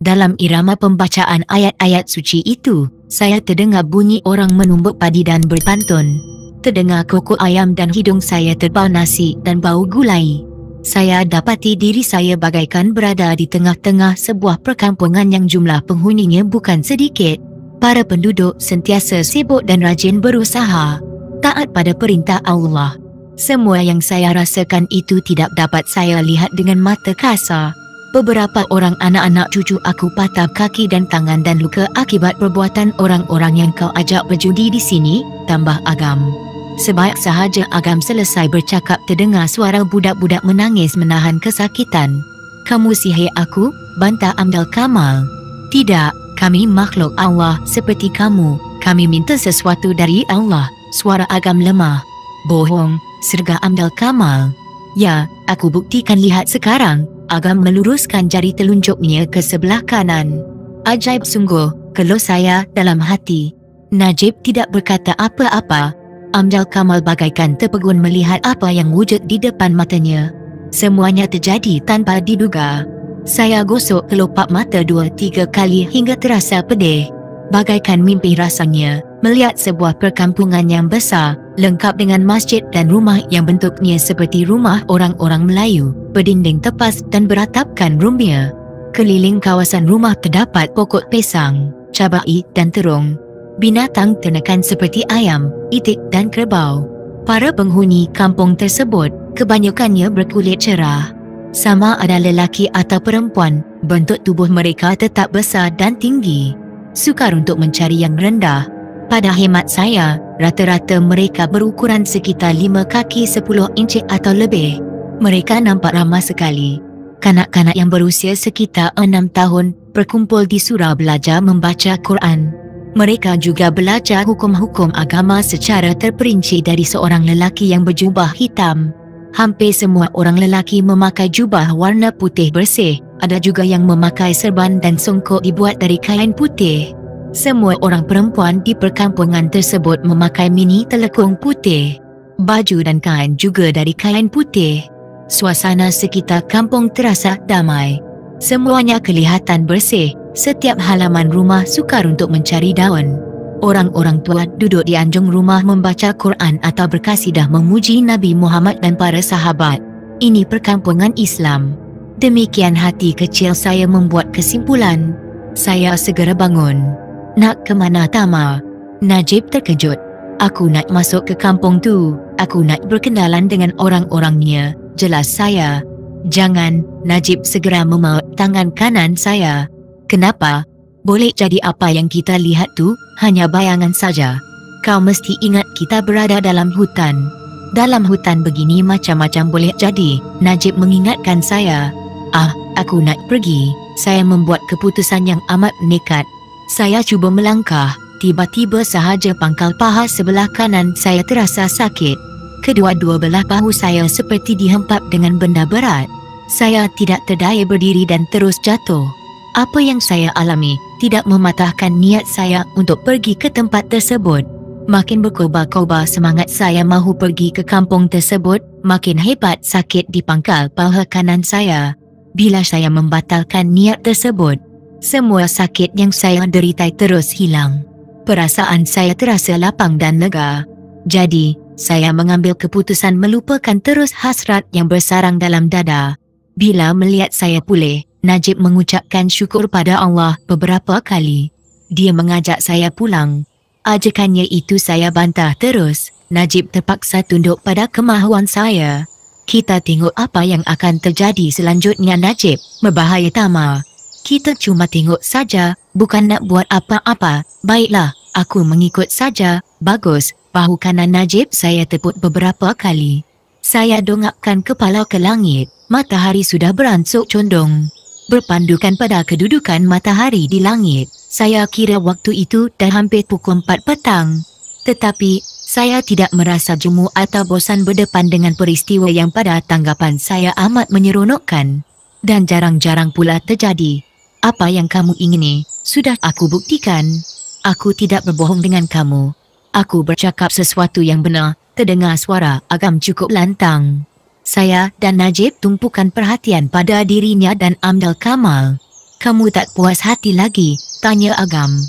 Dalam irama pembacaan ayat-ayat suci itu, saya terdengar bunyi orang menumbuk padi dan berpantun. Terdengar kokok ayam dan hidung saya terbau nasi dan bau gulai. Saya dapati diri saya bagaikan berada di tengah-tengah sebuah perkampungan yang jumlah penghuninya bukan sedikit. Para penduduk sentiasa sibuk dan rajin berusaha, taat pada perintah Allah. Semua yang saya rasakan itu tidak dapat saya lihat dengan mata kasar. Beberapa orang anak-anak cucu aku patah kaki dan tangan dan luka akibat perbuatan orang-orang yang kau ajak berjudi di sini, tambah Agam. Sebaik sahaja Agam selesai bercakap, terdengar suara budak-budak menangis menahan kesakitan. Kamu sihir aku, bantah Amdal Kamal. Tidak, kami makhluk Allah seperti kamu. Kami minta sesuatu dari Allah, suara Agam lemah. Bohong, sergah Amdal Kamal. Ya, aku buktikan, lihat sekarang. Agam meluruskan jari telunjuknya ke sebelah kanan. Ajaib sungguh, keluh saya dalam hati. Najib tidak berkata apa-apa. Amdal Kamal bagaikan terpegun melihat apa yang wujud di depan matanya. Semuanya terjadi tanpa diduga. Saya gosok kelopak mata 2-3 kali hingga terasa pedih. Bagaikan mimpi rasanya, melihat sebuah perkampungan yang besar, lengkap dengan masjid dan rumah yang bentuknya seperti rumah orang-orang Melayu, berdinding tepas dan beratapkan rumbia. Keliling kawasan rumah terdapat pokok pisang, cabai dan terung. Binatang ternakan seperti ayam, itik dan kerbau. Para penghuni kampung tersebut, kebanyakannya berkulit cerah. Sama ada lelaki atau perempuan, bentuk tubuh mereka tetap besar dan tinggi. Sukar untuk mencari yang rendah. Pada hemat saya, rata-rata mereka berukuran sekitar 5 kaki 10 inci atau lebih. Mereka nampak ramah sekali. Kanak-kanak yang berusia sekitar 6 tahun berkumpul di surau belajar membaca Quran. Mereka juga belajar hukum-hukum agama secara terperinci dari seorang lelaki yang berjubah hitam. Hampir semua orang lelaki memakai jubah warna putih bersih. Ada juga yang memakai serban dan songkok dibuat dari kain putih. Semua orang perempuan di perkampungan tersebut memakai mini telekung putih. Baju dan kain juga dari kain putih. Suasana sekitar kampung terasa damai. Semuanya kelihatan bersih. Setiap halaman rumah sukar untuk mencari daun. Orang-orang tua duduk di anjung rumah membaca Quran atau berkasidah memuji Nabi Muhammad dan para sahabat. Ini perkampungan Islam. Demikian hati kecil saya membuat kesimpulan. Saya segera bangun. Nak ke mana, Tama? Najib terkejut. Aku nak masuk ke kampung tu. Aku nak berkenalan dengan orang-orangnya. Jelas saya. Jangan, Najib segera memaut tangan kanan saya. Kenapa? Boleh jadi apa yang kita lihat tu hanya bayangan saja. Kau mesti ingat kita berada dalam hutan. Dalam hutan begini macam-macam boleh jadi. Najib mengingatkan saya. Aku nak pergi. Saya membuat keputusan yang amat nekat. Saya cuba melangkah. Tiba-tiba sahaja pangkal paha sebelah kanan saya terasa sakit. Kedua-dua belah bahu saya seperti dihempap dengan benda berat. Saya tidak terdaya berdiri dan terus jatuh. Apa yang saya alami tidak mematahkan niat saya untuk pergi ke tempat tersebut. Makin berkobar-kobar semangat saya mahu pergi ke kampung tersebut, makin hebat sakit di pangkal paha kanan saya. Bila saya membatalkan niat tersebut, semua sakit yang saya derita terus hilang. Perasaan saya terasa lapang dan lega. Jadi, saya mengambil keputusan melupakan terus hasrat yang bersarang dalam dada. Bila melihat saya pulih, Najib mengucapkan syukur pada Allah beberapa kali. Dia mengajak saya pulang. Ajakannya itu saya bantah terus. Najib terpaksa tunduk pada kemahuan saya. Kita tengok apa yang akan terjadi selanjutnya, Najib. Berbahaya, Tama. Kita cuma tengok saja, bukan nak buat apa-apa. Baiklah, aku mengikut saja. Bagus. Bahu kanan Najib saya tepuk beberapa kali. Saya dongakkan kepala ke langit. Matahari sudah beransur condong. Berpandukan pada kedudukan matahari di langit, saya kira waktu itu dah hampir pukul 4 petang. Tetapi, saya tidak merasa jemu atau bosan berdepan dengan peristiwa yang pada tanggapan saya amat menyeronokkan. Dan jarang-jarang pula terjadi. Apa yang kamu ingini, sudah aku buktikan. Aku tidak berbohong dengan kamu. Aku bercakap sesuatu yang benar. Terdengar suara Agam cukup lantang. Saya dan Najib tumpukan perhatian pada dirinya dan Amdal Kamal. Kamu tak puas hati lagi? Tanya Agam.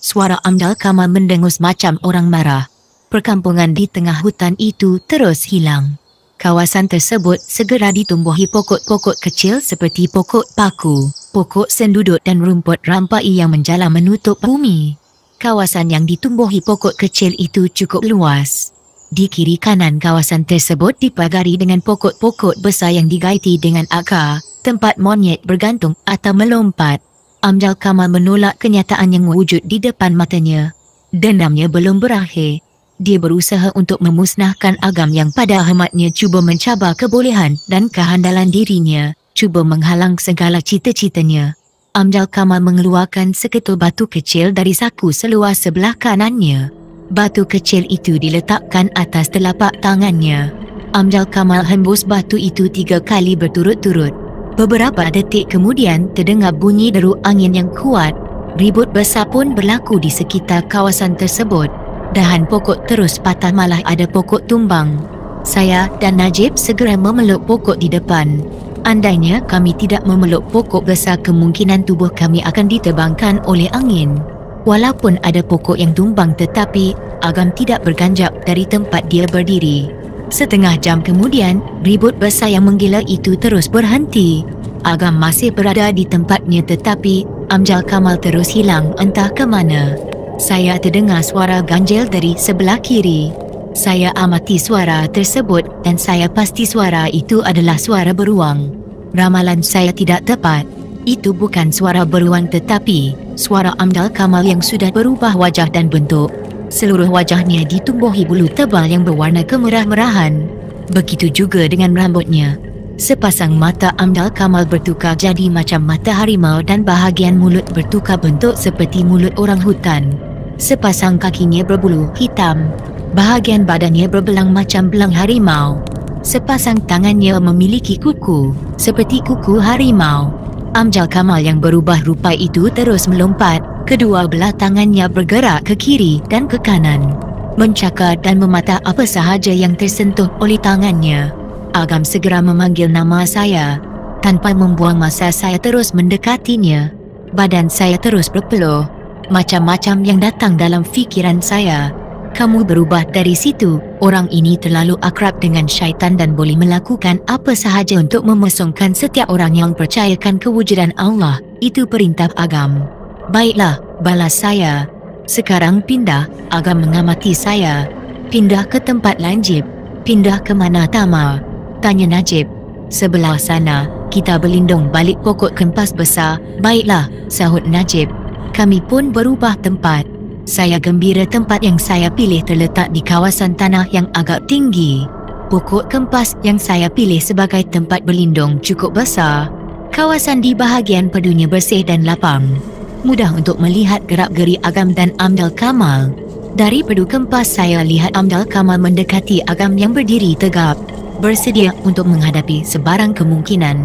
Suara Amdal Kamal mendengus macam orang marah. Perkampungan di tengah hutan itu terus hilang. Kawasan tersebut segera ditumbuhi pokok-pokok kecil seperti pokok paku, pokok sendudut dan rumput rampai yang menjala menutup bumi. Kawasan yang ditumbuhi pokok kecil itu cukup luas. Di kiri kanan kawasan tersebut dipagari dengan pokok-pokok besar yang digaiti dengan akar, tempat monyet bergantung atau melompat. Amdal Kamal menolak kenyataan yang wujud di depan matanya. Dendamnya belum berakhir. Dia berusaha untuk memusnahkan Agam yang pada hematnya cuba mencabar kebolehan dan kehandalan dirinya, cuba menghalang segala cita-citanya. Amdal Kamal mengeluarkan seketul batu kecil dari saku seluas sebelah kanannya. Batu kecil itu diletakkan atas telapak tangannya. Amdal Kamal hembus batu itu 3 kali berturut-turut. Beberapa detik kemudian terdengar bunyi deru angin yang kuat. Ribut besar pun berlaku di sekitar kawasan tersebut. Dahan pokok terus patah, malah ada pokok tumbang. Saya dan Najib segera memeluk pokok di depan. Andainya kami tidak memeluk pokok besar, kemungkinan tubuh kami akan diterbangkan oleh angin. Walaupun ada pokok yang tumbang, tetapi Agam tidak berganjak dari tempat dia berdiri. Setengah jam kemudian, ribut besar yang menggila itu terus berhenti. Agam masih berada di tempatnya, tetapi Amdal Kamal terus hilang entah ke mana. Saya terdengar suara ganjil dari sebelah kiri. Saya amati suara tersebut dan saya pasti suara itu adalah suara beruang. Ramalan saya tidak tepat. Itu bukan suara beruang tetapi suara Amdal Kamal yang sudah berubah wajah dan bentuk. Seluruh wajahnya ditumbuhi bulu tebal yang berwarna kemerah-merahan. Begitu juga dengan rambutnya. Sepasang mata Amdal Kamal bertukar jadi macam mata harimau dan bahagian mulut bertukar bentuk seperti mulut orang hutan. Sepasang kakinya berbulu hitam. Bahagian badannya berbelang macam belang harimau. Sepasang tangannya memiliki kuku, seperti kuku harimau. Amdal Kamal yang berubah rupa itu terus melompat. Kedua belah tangannya bergerak ke kiri dan ke kanan, mencakar dan memata apa sahaja yang tersentuh oleh tangannya. Agam segera memanggil nama saya. Tanpa membuang masa saya terus mendekatinya. Badan saya terus berpeluh. Macam-macam yang datang dalam fikiran saya. Kamu berubah dari situ. Orang ini terlalu akrab dengan syaitan dan boleh melakukan apa sahaja untuk memesongkan setiap orang yang percayakan kewujudan Allah. Itu perintah Agam. Baiklah, balas saya. Sekarang pindah. Agam mengamati saya. Pindah ke tempat Najib. Pindah ke mana, Tama? Tanya Najib. Sebelah sana. Kita berlindung balik pokok kempas besar. Baiklah, sahut Najib. Kami pun berubah tempat. Saya gembira tempat yang saya pilih terletak di kawasan tanah yang agak tinggi. Pokok kempas yang saya pilih sebagai tempat berlindung cukup besar. Kawasan di bahagian pedunya bersih dan lapang. Mudah untuk melihat gerak-geri Agam dan Amdal Kamal. Dari pedu kempas saya lihat Amdal Kamal mendekati Agam yang berdiri tegap, bersedia untuk menghadapi sebarang kemungkinan.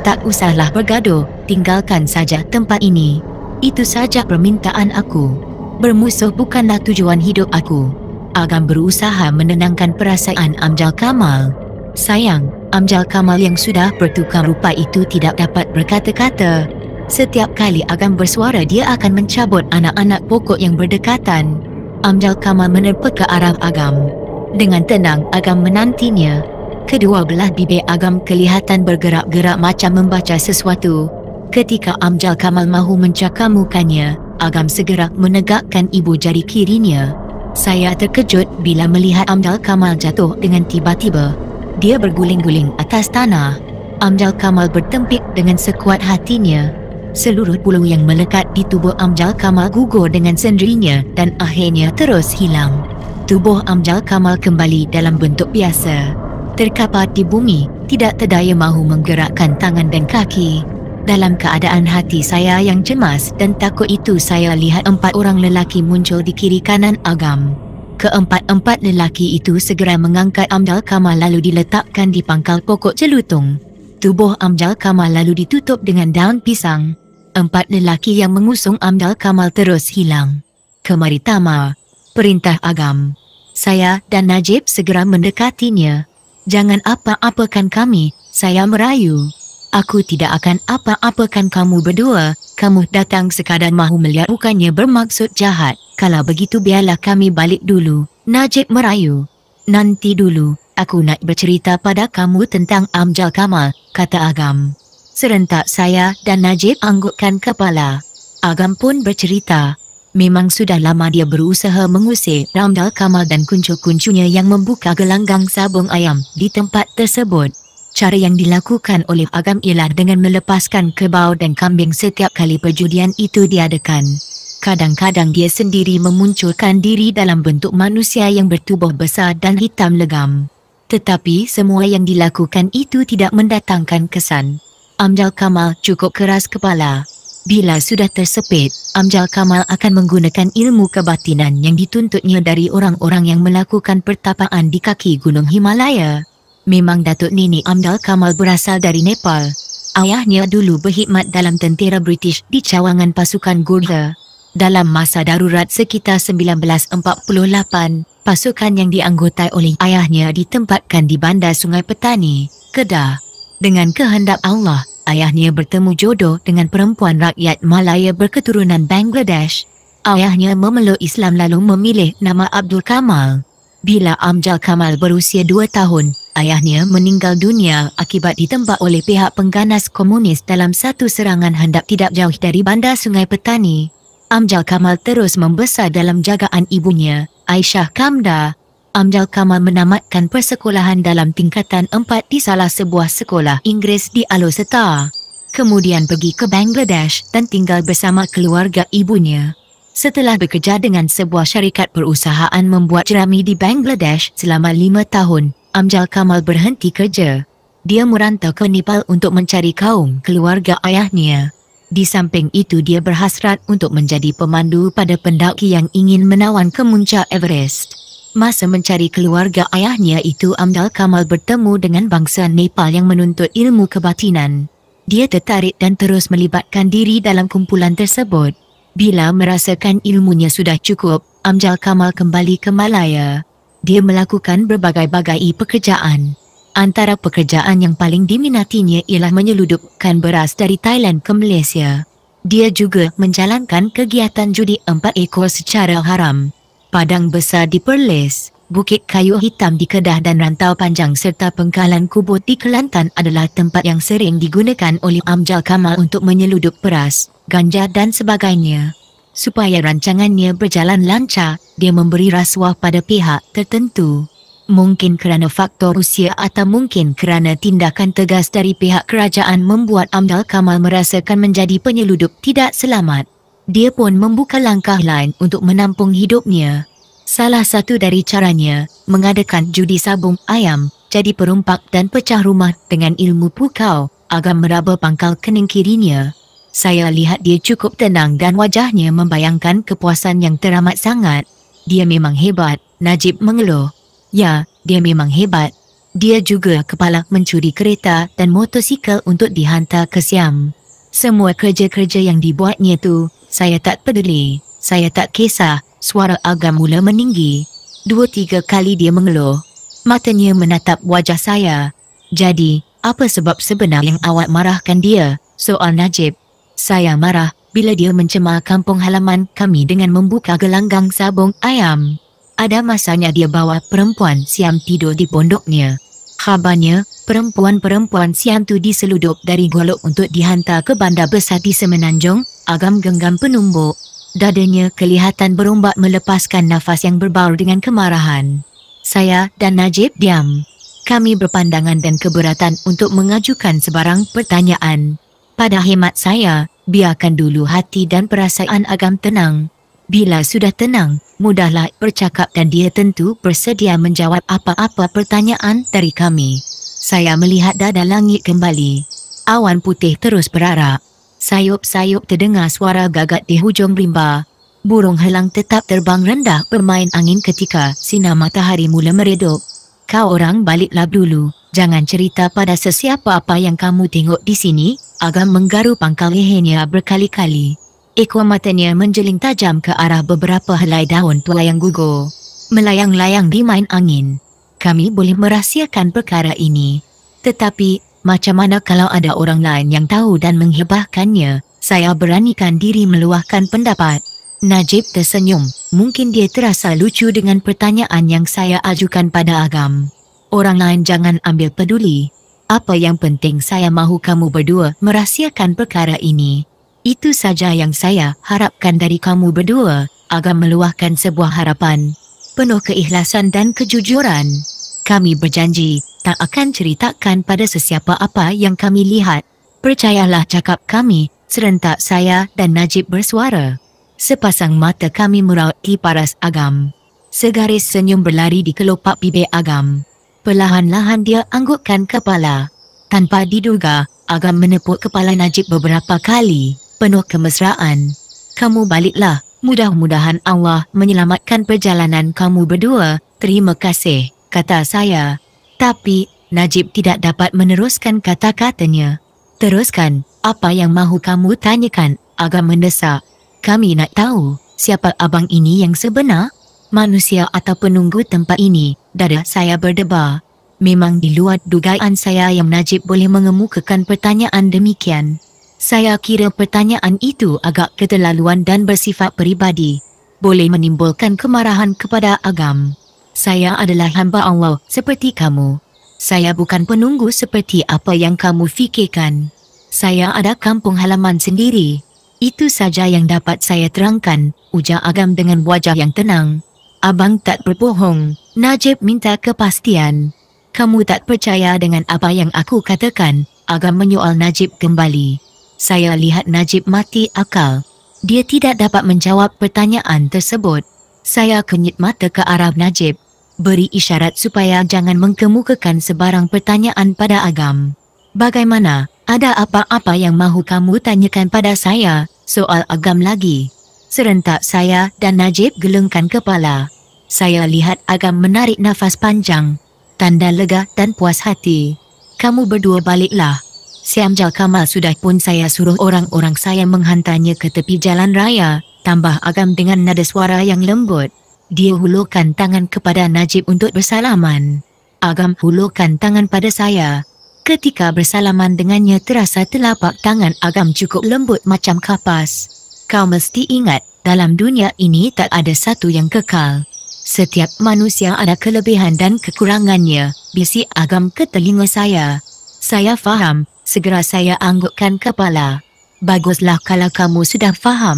Tak usahlah bergaduh, tinggalkan saja tempat ini. Itu saja permintaan aku. Bermusuh bukanlah tujuan hidup aku. Agam berusaha menenangkan perasaan Amdal Kamal. Sayang, Amdal Kamal yang sudah bertukar rupa itu tidak dapat berkata-kata. Setiap kali Agam bersuara, dia akan mencabut anak-anak pokok yang berdekatan. Amdal Kamal menerpa ke arah Agam. Dengan tenang Agam menantinya. Kedua belah bibir Agam kelihatan bergerak-gerak macam membaca sesuatu. Ketika Amdal Kamal mahu mencakamukannya, Agam segera menegakkan ibu jari kirinya. Saya terkejut bila melihat Amdal Kamal jatuh dengan tiba-tiba. Dia berguling-guling atas tanah. Amdal Kamal bertempik dengan sekuat hatinya. Seluruh bulu yang melekat di tubuh Amdal Kamal gugur dengan sendirinya dan akhirnya terus hilang. Tubuh Amdal Kamal kembali dalam bentuk biasa. Terkapar di bumi, tidak terdaya mahu menggerakkan tangan dan kaki. Dalam keadaan hati saya yang cemas dan takut itu, saya lihat 4 orang lelaki muncul di kiri kanan Agam. Keempat-empat lelaki itu segera mengangkat Amdal Kamal lalu diletakkan di pangkal pokok celutung. Tubuh Amdal Kamal lalu ditutup dengan daun pisang. 4 lelaki yang mengusung Amdal Kamal terus hilang. Kemari, Tama, perintah Agam. Saya dan Najib segera mendekatinya. Jangan apa-apakan kami, saya merayu. Aku tidak akan apa-apakan kamu berdua. Kamu datang sekadar mahu melihat, bukannya bermaksud jahat. Kalau begitu biarlah kami balik dulu. Najib merayu. Nanti dulu, aku nak bercerita pada kamu tentang Amjad Kamal, kata Agam. Serentak saya dan Najib anggukkan kepala. Agam pun bercerita. Memang sudah lama dia berusaha mengusir Amjad Kamal dan kuncu-kuncunya yang membuka gelanggang sabung ayam di tempat tersebut. Cara yang dilakukan oleh Agam ialah dengan melepaskan kerbau dan kambing setiap kali perjudian itu diadakan. Kadang-kadang dia sendiri memunculkan diri dalam bentuk manusia yang bertubuh besar dan hitam legam. Tetapi semua yang dilakukan itu tidak mendatangkan kesan. Amjad Kamal cukup keras kepala. Bila sudah tersepit, Amjad Kamal akan menggunakan ilmu kebatinan yang dituntutnya dari orang-orang yang melakukan pertapaan di kaki Gunung Himalaya. Memang Datuk Nenek Amjad Kamal berasal dari Nepal. Ayahnya dulu berkhidmat dalam tentera British di cawangan pasukan Gurkha. Dalam masa darurat sekitar 1948, pasukan yang dianggotai oleh ayahnya ditempatkan di bandar Sungai Petani, Kedah. Dengan kehendak Allah, ayahnya bertemu jodoh dengan perempuan rakyat Malaya berketurunan Bangladesh. Ayahnya memeluk Islam lalu memilih nama Abdul Kamal. Bila Amjad Kamal berusia 2 tahun, ayahnya meninggal dunia akibat ditembak oleh pihak pengganas komunis dalam satu serangan handap tidak jauh dari bandar Sungai Petani. Amjad Kamal terus membesar dalam jagaan ibunya, Aisyah Kamda. Amjad Kamal menamatkan persekolahan dalam tingkatan 4 di salah sebuah sekolah Inggeris di Alor-Setar. Kemudian pergi ke Bangladesh dan tinggal bersama keluarga ibunya. Setelah bekerja dengan sebuah syarikat perusahaan membuat jerami di Bangladesh selama 5 tahun, Amjad Kamal berhenti kerja. Dia merantau ke Nepal untuk mencari kaum keluarga ayahnya. Di samping itu dia berhasrat untuk menjadi pemandu pada pendaki yang ingin menawan ke puncak Everest. Masa mencari keluarga ayahnya itu, Amjad Kamal bertemu dengan bangsa Nepal yang menuntut ilmu kebatinan. Dia tertarik dan terus melibatkan diri dalam kumpulan tersebut. Bila merasakan ilmunya sudah cukup, Amjad Kamal kembali ke Malaya. Dia melakukan berbagai-bagai pekerjaan. Antara pekerjaan yang paling diminatinya ialah menyeludupkan beras dari Thailand ke Malaysia. Dia juga menjalankan kegiatan judi 4 ekor secara haram. Padang besar di Perlis, Bukit Kayu Hitam di Kedah dan Rantau Panjang serta Pengkalan Kubur di Kelantan adalah tempat yang sering digunakan oleh Amjad Kamal untuk menyeludup beras, ganja dan sebagainya. Supaya rancangannya berjalan lancar, dia memberi rasuah pada pihak tertentu. Mungkin kerana faktor usia atau mungkin kerana tindakan tegas dari pihak kerajaan membuat Amjad Kamal merasakan menjadi penyeludup tidak selamat. Dia pun membuka langkah lain untuk menampung hidupnya. Salah satu dari caranya, mengadakan judi sabung ayam, jadi perompak dan pecah rumah dengan ilmu pukau. Agam meraba pangkal kening kirinya. Saya lihat dia cukup tenang dan wajahnya membayangkan kepuasan yang teramat sangat. Dia memang hebat, Najib mengeluh. Ya, dia memang hebat. Dia juga kepala mencuri kereta dan motosikal untuk dihantar ke Siam. Semua kerja-kerja yang dibuatnya tu, saya tak peduli. Saya tak kisah. Suara Agam mula meninggi. 2-3 kali dia mengeluh. Matanya menatap wajah saya. Jadi, apa sebab sebenar yang awak marahkan dia? Soal Najib. Saya marah bila dia mencemar kampung halaman kami dengan membuka gelanggang sabung ayam. Ada masanya dia bawa perempuan Siam tidur di pondoknya. Khabarnya, perempuan-perempuan Siam tu diseludup dari Golok untuk dihantar ke bandar besar di Semenanjung. Agam genggam penumbuk. Dadanya kelihatan berombak melepaskan nafas yang berbaur dengan kemarahan. Saya dan Najib diam. Kami berpandangan dan keberatan untuk mengajukan sebarang pertanyaan. Pada hemat saya, biarkan dulu hati dan perasaan Agam tenang. Bila sudah tenang, mudahlah bercakap dan dia tentu bersedia menjawab apa-apa pertanyaan dari kami. Saya melihat dada langit kembali. Awan putih terus berarak. Sayup-sayup terdengar suara gagak di hujung rimba. Burung helang tetap terbang rendah bermain angin ketika sinar matahari mula meredup. Kau orang baliklah dulu. Jangan cerita pada sesiapa apa yang kamu tengok di sini. Agam menggaru pangkal lehernya berkali-kali. Ekor matanya menjeling tajam ke arah beberapa helai daun tua yang gugur, melayang-layang di main angin. Kami boleh merahsiakan perkara ini. Tetapi, Macam mana kalau ada orang lain yang tahu dan menghibahkannya? Saya beranikan diri meluahkan pendapat. Najib tersenyum. Mungkin dia terasa lucu dengan pertanyaan yang saya ajukan pada Agam. Orang lain jangan ambil peduli. Apa yang penting saya mahu kamu berdua merahsiakan perkara ini. Itu saja yang saya harapkan dari kamu berdua. Agam meluahkan sebuah harapan. Penuh keikhlasan dan kejujuran. Kami berjanji tak akan ceritakan pada sesiapa apa yang kami lihat. Percayalah cakap kami, serentak saya dan Najib bersuara. Sepasang mata kami merauti paras Agam. Segaris senyum berlari di kelopak bibir Agam. Perlahan-lahan dia anggukkan kepala. Tanpa diduga, Agam menepuk kepala Najib beberapa kali, penuh kemesraan. Kamu baliklah, mudah-mudahan Allah menyelamatkan perjalanan kamu berdua. Terima kasih, kata saya. Tapi, Najib tidak dapat meneruskan kata-katanya. Teruskan, apa yang mahu kamu tanyakan? Agam mendesak. Kami nak tahu, siapa abang ini yang sebenar? Manusia atau penunggu tempat ini? Dada saya berdebar. Memang di luar dugaan saya yang Najib boleh mengemukakan pertanyaan demikian. Saya kira pertanyaan itu agak keterlaluan dan bersifat peribadi. Boleh menimbulkan kemarahan kepada Agam. Saya adalah hamba Allah seperti kamu. Saya bukan penunggu seperti apa yang kamu fikirkan. Saya ada kampung halaman sendiri. Itu saja yang dapat saya terangkan, ujar Agam dengan wajah yang tenang. Abang tak berbohong. Najib minta kepastian. Kamu tak percaya dengan apa yang aku katakan? Agam menyoal Najib kembali. Saya lihat Najib mati akal. Dia tidak dapat menjawab pertanyaan tersebut. Saya kenyit mata ke arah Najib. Beri isyarat supaya jangan mengemukakan sebarang pertanyaan pada Agam. Bagaimana? Ada apa-apa yang mahu kamu tanyakan pada saya? Soal Agam lagi. Serentak saya dan Najib gelengkan kepala. Saya lihat Agam menarik nafas panjang. Tanda lega dan puas hati. Kamu berdua baliklah. Siamjal Kamal sudah pun saya suruh orang-orang saya menghantarnya ke tepi jalan raya. Tambah Agam dengan nada suara yang lembut. Dia hulurkan tangan kepada Najib untuk bersalaman. Agam hulurkan tangan pada saya. Ketika bersalaman dengannya terasa telapak tangan Agam cukup lembut macam kapas. Kau mesti ingat, dalam dunia ini tak ada satu yang kekal. Setiap manusia ada kelebihan dan kekurangannya, bisik Agam ke telinga saya. Saya faham, segera saya anggukkan kepala. Baguslah kalau kamu sudah faham.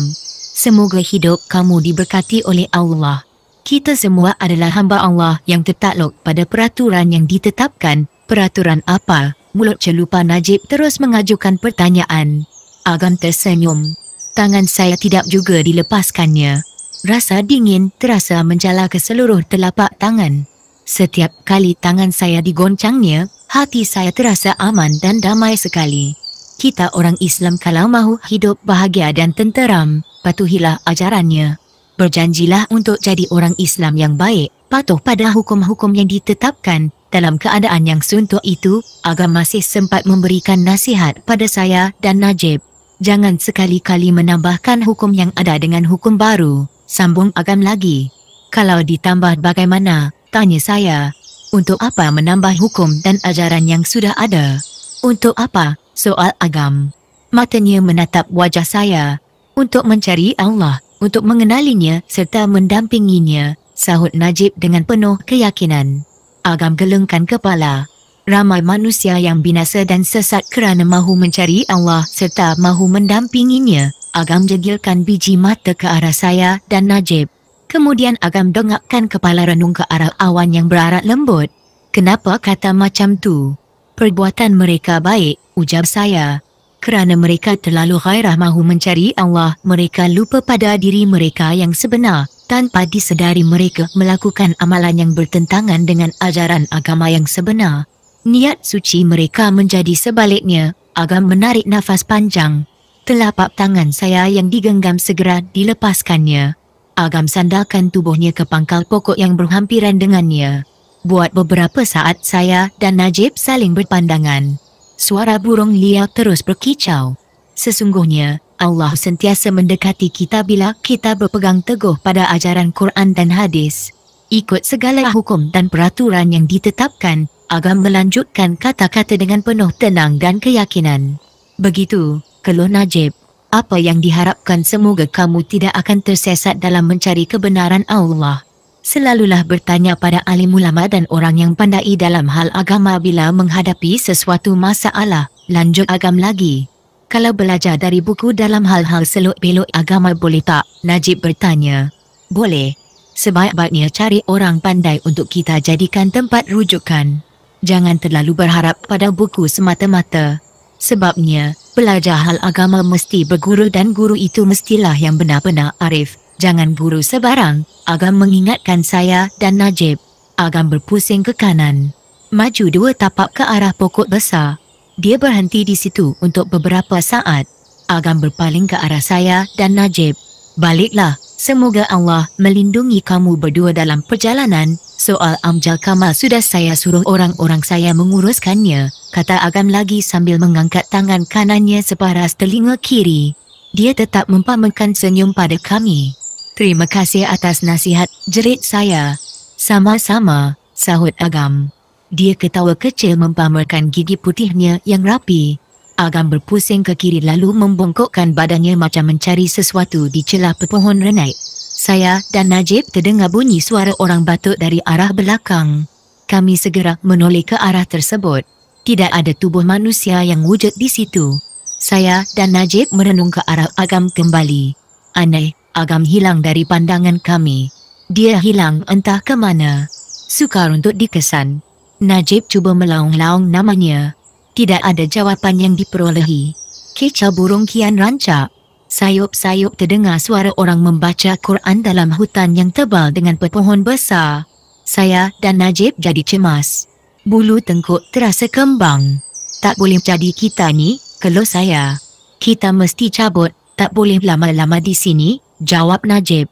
Semoga hidup kamu diberkati oleh Allah. Kita semua adalah hamba Allah yang tertakluk pada peraturan yang ditetapkan. Peraturan apa? Mulut celupa Najib terus mengajukan pertanyaan. Agam tersenyum. Tangan saya tidak juga dilepaskannya. Rasa dingin terasa menjala ke seluruh telapak tangan. Setiap kali tangan saya digoncangnya, hati saya terasa aman dan damai sekali. Kita orang Islam kalau mahu hidup bahagia dan tenteram, patuhilah ajarannya. Berjanjilah untuk jadi orang Islam yang baik, patuh pada hukum-hukum yang ditetapkan. Dalam keadaan yang suntuk itu, Agam masih sempat memberikan nasihat pada saya dan Najib. Jangan sekali-kali menambahkan hukum yang ada dengan hukum baru, sambung Agam lagi. Kalau ditambah bagaimana? Tanya saya. Untuk apa menambah hukum dan ajaran yang sudah ada? Untuk apa? Soal Agam. Matanya menatap wajah saya. Untuk mencari Allah. Untuk mengenalinya serta mendampinginya, sahut Najib dengan penuh keyakinan. Agam gelengkan kepala. Ramai manusia yang binasa dan sesat kerana mahu mencari Allah serta mahu mendampinginya. Agam jegilkan biji mata ke arah saya dan Najib. Kemudian Agam dongakkan kepala renung ke arah awan yang berarak lembut. Kenapa kata macam tu? Perbuatan mereka baik, ujar saya. Kerana mereka terlalu gairah mahu mencari Allah, mereka lupa pada diri mereka yang sebenar. Tanpa disedari mereka melakukan amalan yang bertentangan dengan ajaran agama yang sebenar. Niat suci mereka menjadi sebaliknya. Agam menarik nafas panjang. Telapak tangan saya yang digenggam segera dilepaskannya. Agam sandarkan tubuhnya ke pangkal pokok yang berhampiran dengannya. Buat beberapa saat saya dan Najib saling berpandangan. Suara burung liar terus berkicau. Sesungguhnya, Allah sentiasa mendekati kita bila kita berpegang teguh pada ajaran Quran dan hadis. Ikut segala hukum dan peraturan yang ditetapkan, Agam melanjutkan kata-kata dengan penuh tenang dan keyakinan. Begitu, keluh Najib. Apa yang diharapkan semoga kamu tidak akan tersesat dalam mencari kebenaran Allah. Selalulah bertanya pada alim ulama dan orang yang pandai dalam hal agama bila menghadapi sesuatu masalah. Lanjut Agam lagi. Kalau belajar dari buku dalam hal-hal seluk-beluk agama boleh tak? Najib bertanya. Boleh. Sebaik-baiknya cari orang pandai untuk kita jadikan tempat rujukan. Jangan terlalu berharap pada buku semata-mata. Sebabnya, belajar hal agama mesti berguru dan guru itu mestilah yang benar-benar arif. Jangan guru sebarang. Agam mengingatkan saya dan Najib. Agam berpusing ke kanan. Maju 2 tapak ke arah pokok besar. Dia berhenti di situ untuk beberapa saat. Agam berpaling ke arah saya dan Najib. Baliklah. Semoga Allah melindungi kamu berdua dalam perjalanan. Soal Amjal Kamal sudah saya suruh orang-orang saya menguruskannya, kata Agam lagi sambil mengangkat tangan kanannya separas telinga kiri. Dia tetap mempamerkan senyum pada kami. Terima kasih atas nasihat, jerit saya. Sama-sama, sahut Agam. Dia ketawa kecil mempamerkan gigi putihnya yang rapi. Agam berpusing ke kiri lalu membongkokkan badannya macam mencari sesuatu di celah pepohon renai. Saya dan Najib terdengar bunyi suara orang batuk dari arah belakang. Kami segera menoleh ke arah tersebut. Tidak ada tubuh manusia yang wujud di situ. Saya dan Najib merenung ke arah Agam kembali. Aneh, Agam hilang dari pandangan kami. Dia hilang entah ke mana. Sukar untuk dikesan. Najib cuba melaung-laung namanya. Tidak ada jawapan yang diperolehi. Kicau burung kian rancak. Sayup-sayup terdengar suara orang membaca Quran dalam hutan yang tebal dengan pepohon besar. Saya dan Najib jadi cemas. Bulu tengkuk terasa kembang. Tak boleh jadi kita ni, keluh saya. Kita mesti cabut, tak boleh lama-lama di sini, jawab Najib.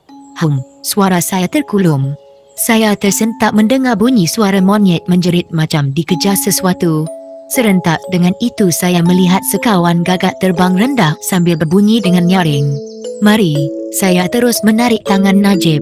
Suara saya terkulum. Saya tersentak mendengar bunyi suara monyet menjerit macam dikejar sesuatu. Serentak dengan itu saya melihat sekawan gagak terbang rendah sambil berbunyi dengan nyaring. Mari, saya terus menarik tangan Najib.